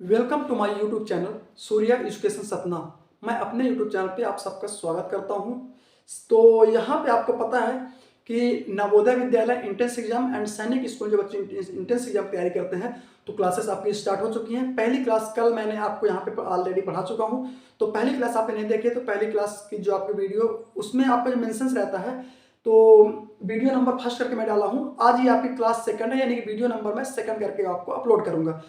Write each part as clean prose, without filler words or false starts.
Welcome to my YouTube channel Surya education Satna. मैं अपने YouTube channel पे आप सबका स्वागत करता हूं। तो यहाँ पे आपको पता है कि Navodaya Vidyalaya entrance exam and सैनिक स्कूल जो बच्चे इंट्रेंस एग्जाम की तैयारी करते हैं तो क्लासेस आपकी स्टार्ट हो चुकी हैं। पहली क्लास कल मैंने आपको यहाँ पे ऑलरेडी पढ़ा चुका हूँ। तो पहली क्लास आपने नहीं देखी तो पहली क्लास की जो आपकी वीडियो उसमें आपका जो मेंशंस रहता है तो वीडियो नंबर फर्स्ट करके मैं डाला हूँ। आज ये आपकी क्लास सेकंड है, यानी कि वीडियो नंबर मैं सेकंड करके आपको अपलोड करूंगा।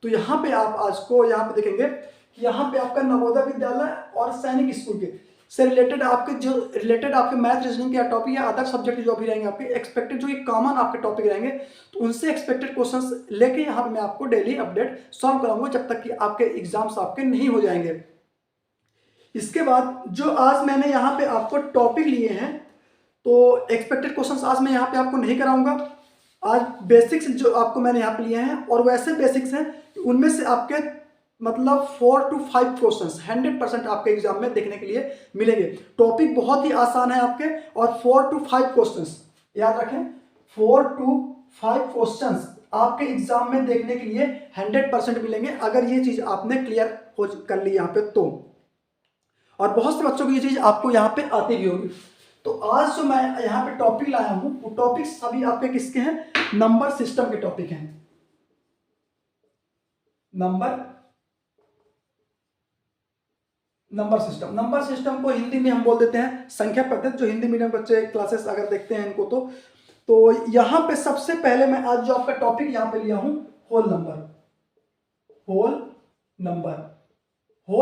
तो यहाँ पे आप आज को यहाँ पे देखेंगे कि यहाँ पे आपका नवोदय विद्यालय और सैनिक स्कूल के से रिलेटेड आपके मैथ रीजनिंग के टॉपिक या अदर सब्जेक्ट जो भी रहेंगे आपके एक्सपेक्टेड जो ये कॉमन आपके टॉपिक रहेंगे तो उनसे एक्सपेक्टेड क्वेश्चंस लेके यहाँ पे मैं आपको डेली अपडेट सॉल्व कराऊंगा जब तक कि आपके एग्जाम्स आपके नहीं हो जाएंगे। इसके बाद जो आज मैंने यहाँ पे आपको टॉपिक लिए हैं तो एक्सपेक्टेड क्वेश्चंस आज मैं यहाँ पे आपको नहीं कराऊंगा। आज बेसिक्स जो आपको मैंने यहाँ पे लिए हैं और वैसे बेसिक्स हैं उनमें से आपके मतलब 4 to 5 क्वेश्चंस 100% आपके एग्जाम में देखने के लिए मिलेंगे। टॉपिक बहुत ही आसान है आपके और 4 to 5 क्वेश्चंस याद रखें, 4 to 5 क्वेश्चंस आपके एग्जाम में देखने के लिए 100% मिलेंगे अगर ये चीज आपने क्लियर हो कर ली यहाँ पे तो। और बहुत से बच्चों को ये चीज आपको यहाँ पे आती भी होगी। तो आज जो मैं यहाँ पे टॉपिक लाया हूं वो टॉपिक सभी आपके किसके हैं, नंबर सिस्टम के टॉपिक हैं। नंबर सिस्टम को हिंदी में हम बोल देते हैं संख्या पद्धति। जो हिंदी मीडियम बच्चे क्लासेस अगर देखते हैं इनको तो यहाँ पे सबसे पहले मैं आज जो आपका टॉपिक यहाँ पे लिया हूं होल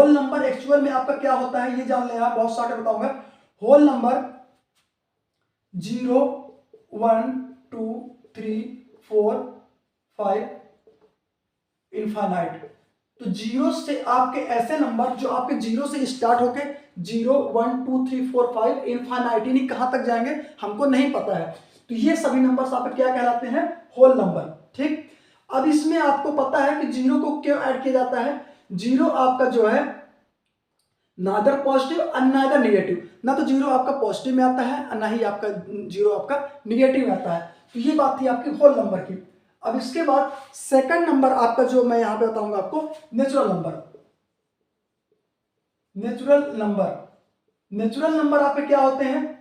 नंबर एक्चुअल में आपका क्या होता है ये जान लें आप, बहुत शॉर्ट में बताऊंगा। Whole number 0 1 2 3 4 5 infinite. तो जीरो से आपके ऐसे नंबर जो आपके जीरो से स्टार्ट होके 0 1 2 3 4 5 इनफाइनाइट यानी कहां तक जाएंगे हमको नहीं पता है। तो ये सभी नंबर्स आपके क्या कहलाते हैं, होल नंबर। ठीक, अब इसमें आपको पता है कि जीरो को क्यों ऐड किया जाता है। जीरो आपका जो है नादर पॉजिटिव और नादर निगेटिव, ना तो जीरो आपका पॉजिटिव में आता है और ना ही आपका जीरो आपका निगेटिव में आता है। तो ये बात थी आपकी होल नंबर की। अब इसके बाद सेकंड नंबर आपका जो मैं यहां पे बताऊंगा आपको नेचुरल नंबर आपके क्या होते हैं,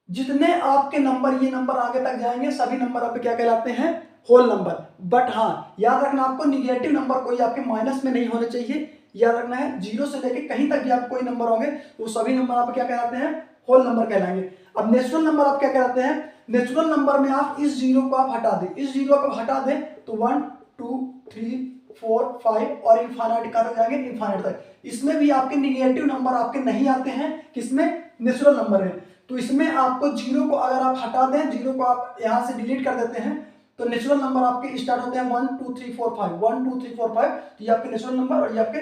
जितने आपके नंबर ये नंबर आगे तक जाएंगे सभी नंबर आपके क्या कहलाते हैं, होल नंबर। बट हाँ याद रखना आपको निगेटिव नंबर कोई आपके माइनस में नहीं होने चाहिए। याद रखना है जीरो से लेके कहीं तक भी आप कोई नंबर होंगे वो सभी नंबर आप क्या कहलाते हैं, होल नंबर कहलाएंगे। अब नेचुरल नंबर आप क्या कहलाते हैं, नेचुरल नंबर में आप इस जीरो को आप हटा दें, इस जीरो को हटा दें तो 1 2 3 4 5 और इनफाइनाइट कहां तक जाएंगे, इनफाइनाइट तक। इसमें भी आपके निगेटिव नंबर आपके नहीं आते हैं, किसमें, नेचुरल नंबर है। तो इसमें आपको जीरो को अगर आप हटा दें, जीरो को आप यहां से डिलीट कर देते हैं तो नेचुरल नंबर आपके स्टार्ट होते हैं 1 2 3 4 5 1 2 3 4 5। तो ये आपके नेचुरल नंबर और ये आपके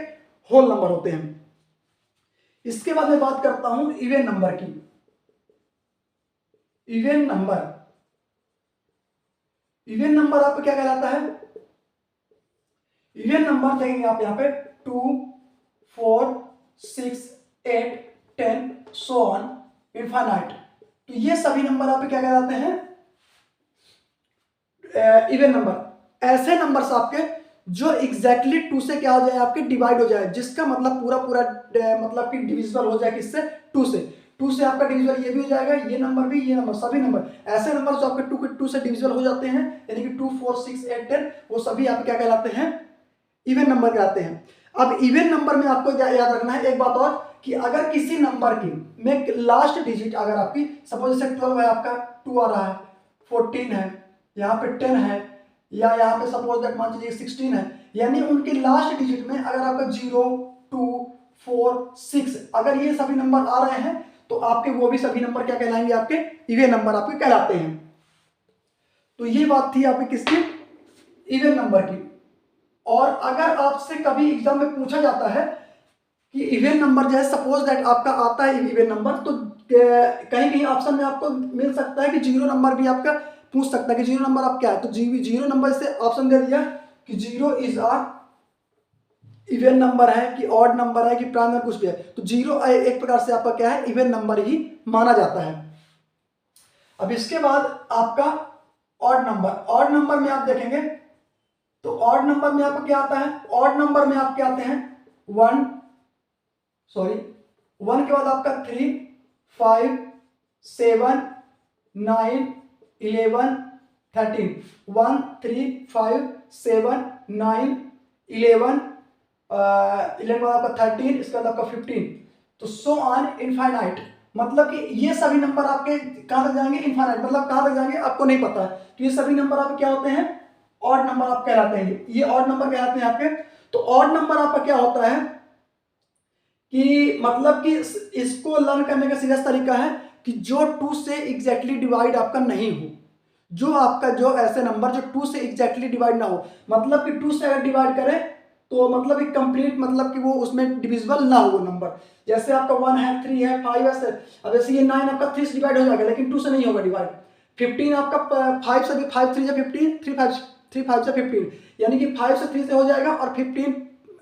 होल नंबर होते हैं। इसके बाद मैं बात करता हूं इवन नंबर की। इवन नंबर आपका क्या कहलाता है, इवन नंबर देखेंगे आप यहां पे 2 4 6 8 10 सो ऑन इनफाइनाइट। तो ये सभी नंबर आपके क्या कहलाते हैं, इवन नंबर। ऐसे नंबर्स आपके जो एग्जैक्टली 2 से क्या हो जाए आपके डिवाइड हो जाए, जिसका मतलब पूरा मतलब कि डिविजिबल हो जाए किससे, 2 से। 2 से आपका डिविजिबल ये भी हो जाएगा, ये नंबर भी, ये नंबर, सभी नंबर ऐसे नंबर जो आपके 2 से डिविजिबल हो जाते हैं यानी कि 2 4 6 8 10 वो सभी आप क्या कहलाते हैं, इवन नंबर कहलाते हैं। अब इवन नंबर में आपको क्या याद रखना है एक बात और कि अगर किसी नंबर की में लास्ट डिजिट अगर आपकी सपोज जैसे 12 है आपका 2 आ रहा है, 14 है, यहाँ पे 10 है, या यहाँ पे सपोज दैट मान लीजिए 16 है, यानी उनके लास्ट डिजिट में अगर आपका 0 2 4 6 अगर ये सभी नंबर आ रहे हैं तो आपके वो भी सभी नंबर क्या कहलाएंगे, आपके इवन नंबर आपके कहलाते हैं। तो ये बात थी आपकी किसकी, इवन नंबर की। और अगर आपसे कभी एग्जाम में पूछा जाता है कि इवन नंबर जो है सपोज दैट आपका आता है इवन नंबर तो कहीं कहीं ऑप्शन में आपको मिल सकता है कि जीरो नंबर भी आपका पूछ सकता है कि जीरो नंबर आप क्या है। तो जीरो नंबर से ऑप्शन दे दिया कि zero is a even number है कि ऑड नंबर है कि प्राइम नंबर कुछ भी है। तो जीरो एक प्रकार से आपका क्या है, इवन नंबर ही माना जाता है। अब इसके बाद आपका ऑड नंबर में आप देखेंगे तो ऑड नंबर में आपका क्या आता है, ऑड नंबर में आपके आते हैं 1 के बाद आपका 3 5 7 9 11 13 1 3 5 7 9 11 11 बाद आपका 13, इसके बाद आपका 15, तो सो ऑन इनफाइनाइट। मतलब कि ये सभी नंबर आपके कहां तक जाएंगे, इनफाइनाइट, मतलब कहां तक जाएंगे आपको नहीं पता है। तो ये सभी नंबर आपके क्या होते हैं, ऑड नंबर आप कहलाते हैं, ये ऑड नंबर कहलाते हैं आपके। तो ऑड नंबर आपका क्या होता है कि मतलब कि इसको लर्न करने का सीधा तरीका है कि जो 2 से एग्जैक्टली डिवाइड आपका नहीं हो, जो ऐसे नंबर जो 2 से एग्जैक्टली डिवाइड ना हो, मतलब कि 2 से अगर डिवाइड करें तो मतलब एक कंप्लीट, मतलब कि वो उसमें डिविजिबल ना हो वो नंबर। जैसे आपका 1 है, 3 है, 5 है, अब जैसे ये 9 आपका 3 से डिवाइड हो जाएगा लेकिन 2 से नहीं होगा डिवाइड। 15 आपका 5 से भी, 5 3 जा 15, 3 5 जा 15, यानी कि 5 से 3 से हो जाएगा और 15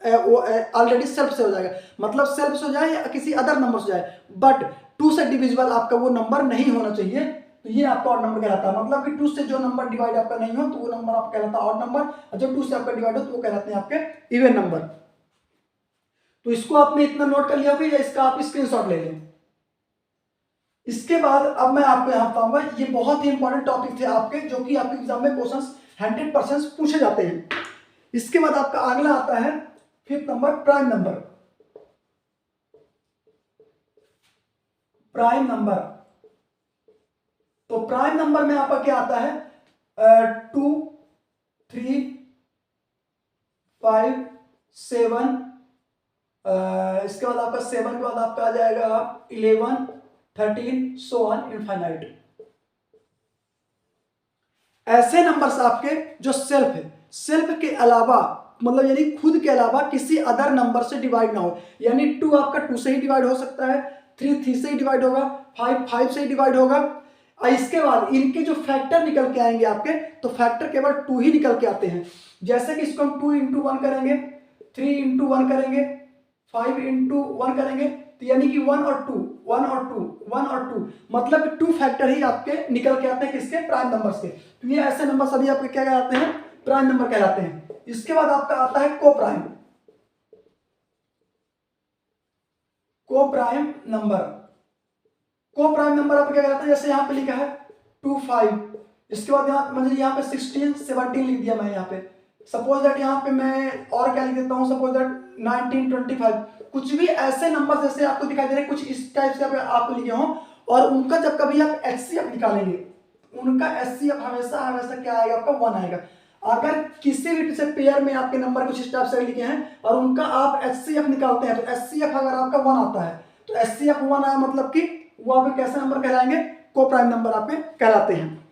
वो ऑलरेडी सेल्फ से हो जाएगा, मतलब सेल्फ से हो जाए या किसी अदर नंबर से जाए, बट 2 से डिविजिबल आपका वो नंबर नहीं होना चाहिए। तो ये आपका ऑड नंबर कहलाता है। मतलब कि 2 से जो नंबर डिवाइड आपका नहीं हो तो वो नंबर आपका कहलाता है ऑड नंबर, और जब 2 से आपका डिवाइड हो तो वो कहलाते हैं आपके इवन नंबर। तो इसको आपने इतना नोट कर लिया होगा या इसका आप स्क्रीनशॉट ले लें। इसके बाद अब मैं आपको यहाँ बताऊंगा, ये बहुत ही इंपॉर्टेंट टॉपिक थे आपके, जो कि आपके एग्जाम में क्वेश्चंस 100% पूछे जाते हैं। इसके बाद आपका अगला आता है 5th number, prime number. Prime number, तो प्राइम नंबर में आपका क्या आता है, 2 3 5 7, इसके बाद आपका 7 के बाद आपका आ जाएगा 11 13 सो ऑन इनफाइनाइट। ऐसे नंबर्स आपके जो सेल्फ है, सेल्फ के अलावा मतलब यानी खुद के अलावा किसी अदर नंबर से डिवाइड ना हो, यानी 2 आपका 2 से ही डिवाइड हो सकता है, 3 3 से ही डिवाइड होगा, 5 5 से ही डिवाइड होगा, और इसके बाद इनके जो फैक्टर निकल के आएंगे आपके, तो फैक्टर केवल 2 ही निकल के आते हैं। जैसे कि इसको हम 2 इंटू 1 करेंगे, 3 इंटू 1 करेंगे, 5 इंटू 1 करेंगे, तो यानी कि 1 और 2 1 और 2 1 और 2, मतलब 2 फैक्टर ही आपके निकल के आते हैं किसके, प्राइम नंबर्स के। तो ये ऐसे नंबर सभी आपके क्या कहलाते हैं, प्राइम नंबर कहलाते हैं। इसके बाद आपका आता है को प्राइम। को प्राइम नंबर, को प्राइम नंबर आपका क्या कहलाता है, जैसे यहाँ पे लिखा है 2 5, इसके बाद यहाँ पे 16 17 लिख दिया मैं यहाँ पे। सपोज दैट यहाँ पे मैं और क्या लिख देता हूँ, सपोज दैट 19 25, कुछ भी ऐसे नंबर जैसे आपको दिखाई दे रहे हैं कुछ इस टाइप से आपको लिखे हों, और उनका जब कभी आप HCF निकालेंगे, उनका HCF हमेशा हमेशा क्या आएगा आपका 1 आएगा। अगर किसी भी से पेयर में आपके नंबर कुछ इस टाइप से लिखे हैं और उनका आप HCF निकालते हैं, तो HCF अगर आपका 1 आता है तो HCF 1 आया, मतलब कि वो आपके कैसे नंबर कहलाएंगे, को प्राइम नंबर आपके कहलाते हैं।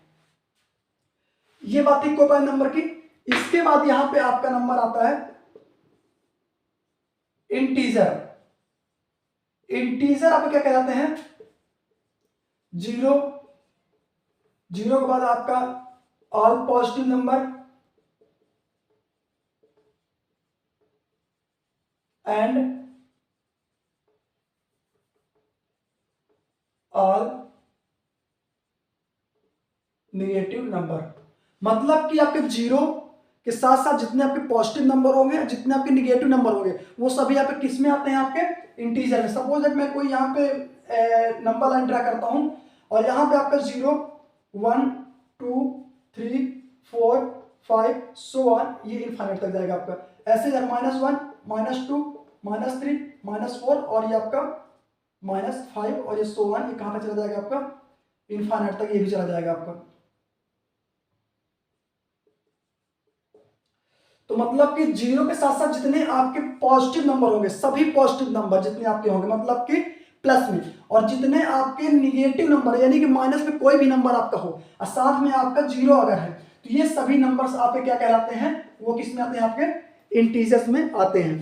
ये बात थी को प्राइम नंबर की। इसके बाद यहां पे आपका नंबर आता है इंटीजर। इंटीजर आपको क्या कहलाते हैं, 0 0 के बाद आपका all positive number and all negative number. मतलब कि आपके 0 के साथ साथ जितने आपके पॉजिटिव नंबर होंगे, जितने आपके निगेटिव नंबर होंगे, वो सभी आपके किस में आते हैं, आपके इंटीजर में। सपोज दैट मैं कोई यहाँ पे नंबर लाइन ड्रा करता हूं और यहाँ पे आपका 0 1 2 3 4 5 सो ऑन, ये इनफाइनाइट तक जाएगा आपका। ऐसे -1 -2 -3 -4 और ये आपका -5 और ये सो ऑन, ये कहां तक चला जाएगा आपका, इनफाइनाइट तक ये भी चला जाएगा आपका। तो मतलब कि 0 के साथ साथ जितने आपके पॉजिटिव नंबर होंगे, सभी पॉजिटिव नंबर जितने आपके होंगे, मतलब कि प्लस में, और जितने आपके निगेटिव नंबर यानी कि माइनस में कोई भी नंबर आपका हो और साथ में आपका 0 अगर है, तो ये सभी नंबर्स आपके क्या कहलाते हैं, वो किस में आते हैं, आपके इंटीजर्स में आते हैं।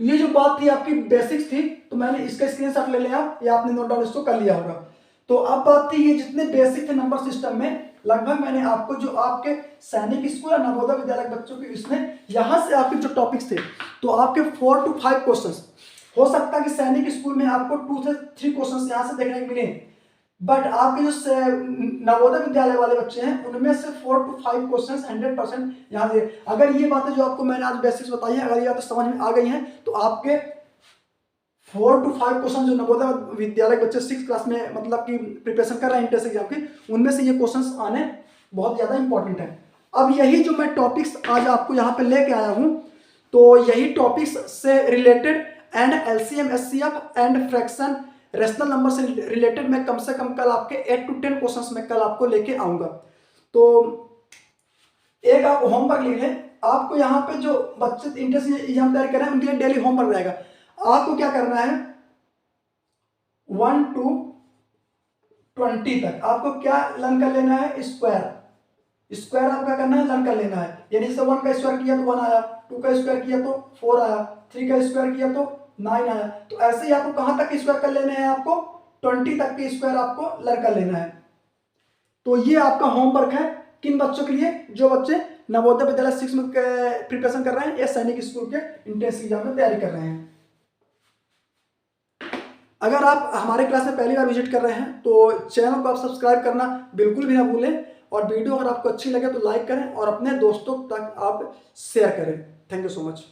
तो ये जो बात थी आपकी बेसिक्स थी, तो मैंने इसका स्क्रीनशॉट ले लिया या आपने नोट डाउन इसको कर लिया होगा। तो अब बात थी ये जितने बेसिक थे नंबर सिस्टम में, लगभग मैंने आपको जो आपके सैनिक स्कूल और नवोदय विद्यालय बच्चों के इसमें यहाँ से आपके जो टॉपिक्स थे, तो आपके 4 to 5 क्वेश्चंस हो सकता है कि सैनिक स्कूल में आपको 2 से 3 क्वेश्चंस यहाँ से देखने को मिले, बट आपके जो नवोदय विद्यालय वाले बच्चे हैं उनमें से 4 to 5 क्वेश्चंस 100% यहाँ से, अगर ये बातें जो आपको मैंने आज बेसिक्स बताई है अगर ये बातें समझ में आ गई हैं तो आपके 4 to 5 क्वेश्चन जो नवोदय विद्यालय बच्चे 6 क्लास में मतलब कि प्रिपरेशन कर रहे हैं इंटर एग्जाम की, उनमें से ये क्वेश्चंस आने बहुत ज़्यादा इंपॉर्टेंट है। अब यही जो मैं टॉपिक्स आज आपको यहाँ पे लेके आया हूँ, तो यही टॉपिक्स से related and LCM HCF and fraction rational number से रिलेटेड मैं कम से कम कल आपके 8 to 10 क्वेश्चंस में कल आपको लेके आऊँगा। तो एक आप होमवर्क लिख लें, आपको यहाँ पे जो बच्चे इंटर एग्जाम तैयारी कर रहे हैं उनके लिए डेली होमवर्क रहेगा। आपको क्या करना है 1 to 20 तक आपको क्या लर्न कर लेना है, स्क्वायर आपका करना है, लर्न कर लेना है। यानी जैसे 1 का स्क्वायर किया तो 1 आया, 2 का स्क्वायर किया तो 4 आया, 3 का स्क्वायर किया तो 9 आया। तो ऐसे ही आपको कहां तक स्क्वायर कर लेने हैं, आपको 20 तक के स्क्वायर आपको लर्न कर लेना है। तो ये आपका होमवर्क है किन बच्चों के लिए, जो बच्चे नवोदय विद्यालय 6 में प्रिपरेशन कर रहे हैं या सैनिक स्कूल के एंट्रेंस एग्जाम में तैयारी कर रहे हैं। अगर आप हमारे क्लास में पहली बार विजिट कर रहे हैं तो चैनल को आप सब्सक्राइब करना बिल्कुल भी ना भूलें, और वीडियो अगर आपको अच्छी लगे तो लाइक करें और अपने दोस्तों तक आप शेयर करें। Thank you so much.